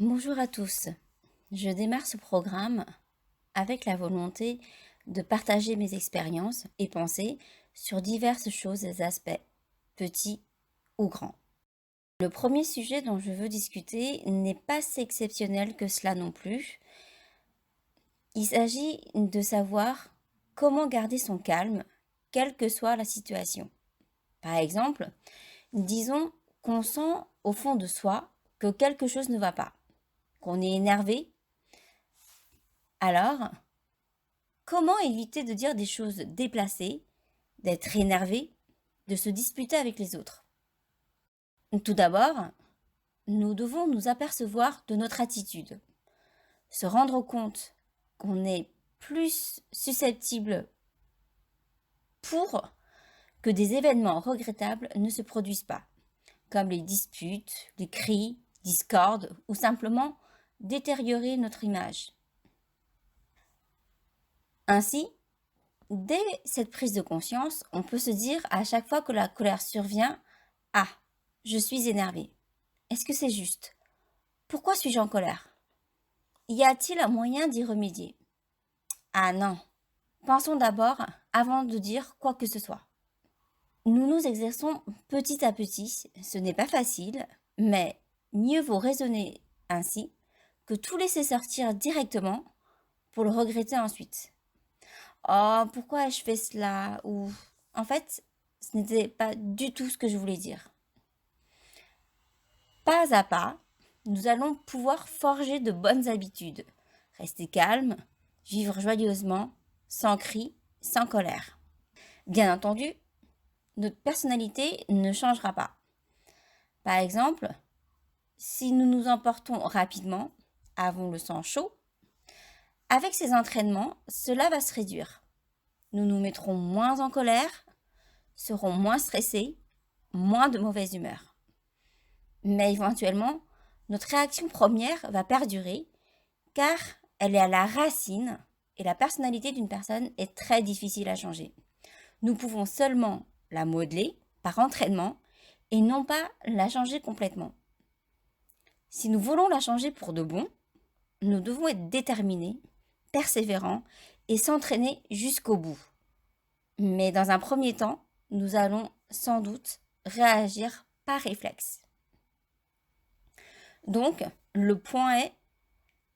Bonjour à tous. Je démarre ce programme avec la volonté de partager mes expériences et pensées sur diverses choses et aspects, petits ou grands. Le premier sujet dont je veux discuter n'est pas si exceptionnel que cela non plus. Il s'agit de savoir comment garder son calme, quelle que soit la situation. Par exemple, disons qu'on sent au fond de soi que quelque chose ne va pas, qu'on est énervé. Alors, comment éviter de dire des choses déplacées, d'être énervé, de se disputer avec les autres? Tout d'abord, nous devons nous apercevoir de notre attitude, se rendre compte qu'on est plus susceptible pour que des événements regrettables ne se produisent pas, comme les disputes, les cris, discordes ou simplement détériorer notre image. Ainsi, dès cette prise de conscience, on peut se dire à chaque fois que la colère survient: ah, je suis énervé. Est-ce que c'est juste? Pourquoi suis-je en colère? Y a-t-il un moyen d'y remédier? Ah non. Pensons d'abord avant de dire quoi que ce soit. Nous nous exerçons petit à petit. Ce n'est pas facile, mais mieux vaut raisonner ainsi que tout laisser sortir directement pour le regretter ensuite. Oh, pourquoi ai-je fait cela? Ou en fait, ce n'était pas du tout ce que je voulais dire. Pas à pas, nous allons pouvoir forger de bonnes habitudes. Rester calme, vivre joyeusement, sans cri, sans colère. Bien entendu, notre personnalité ne changera pas. Par exemple, si nous nous emportons rapidement, avons le sang chaud, avec ces entraînements, cela va se réduire. Nous nous mettrons moins en colère, serons moins stressés, moins de mauvaise humeur. Mais éventuellement, notre réaction première va perdurer car elle est à la racine et la personnalité d'une personne est très difficile à changer. Nous pouvons seulement la modeler par entraînement et non pas la changer complètement. Si nous voulons la changer pour de bon, nous devons être déterminés, persévérants et s'entraîner jusqu'au bout. Mais dans un premier temps, nous allons sans doute réagir par réflexe. Donc, le point est,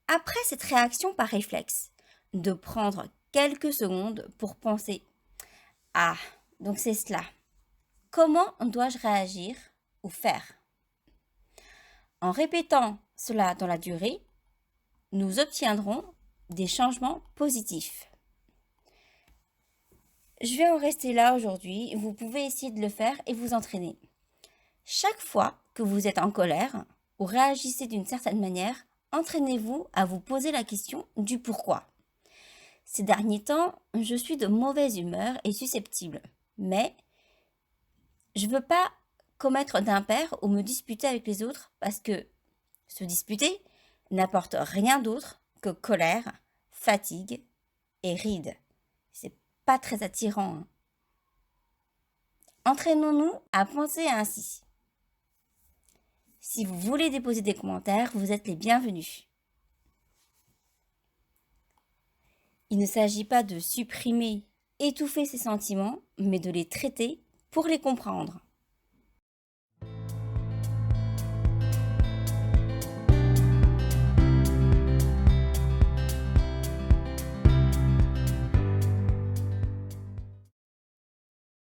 après cette réaction par réflexe, de prendre quelques secondes pour penser: ah, donc c'est cela. Comment dois-je réagir ou faire? En répétant cela dans la durée, nous obtiendrons des changements positifs. Je vais en rester là aujourd'hui. Vous pouvez essayer de le faire et vous entraîner. Chaque fois que vous êtes en colère ou réagissez d'une certaine manière, entraînez-vous à vous poser la question du pourquoi. Ces derniers temps, je suis de mauvaise humeur et susceptible, mais je ne veux pas commettre d'impair ou me disputer avec les autres parce que se disputer n'apporte rien d'autre que colère, fatigue et rides. C'est pas très attirant, hein. Entraînons-nous à penser ainsi. Si vous voulez déposer des commentaires, vous êtes les bienvenus. Il ne s'agit pas de supprimer, étouffer ces sentiments, mais de les traiter pour les comprendre.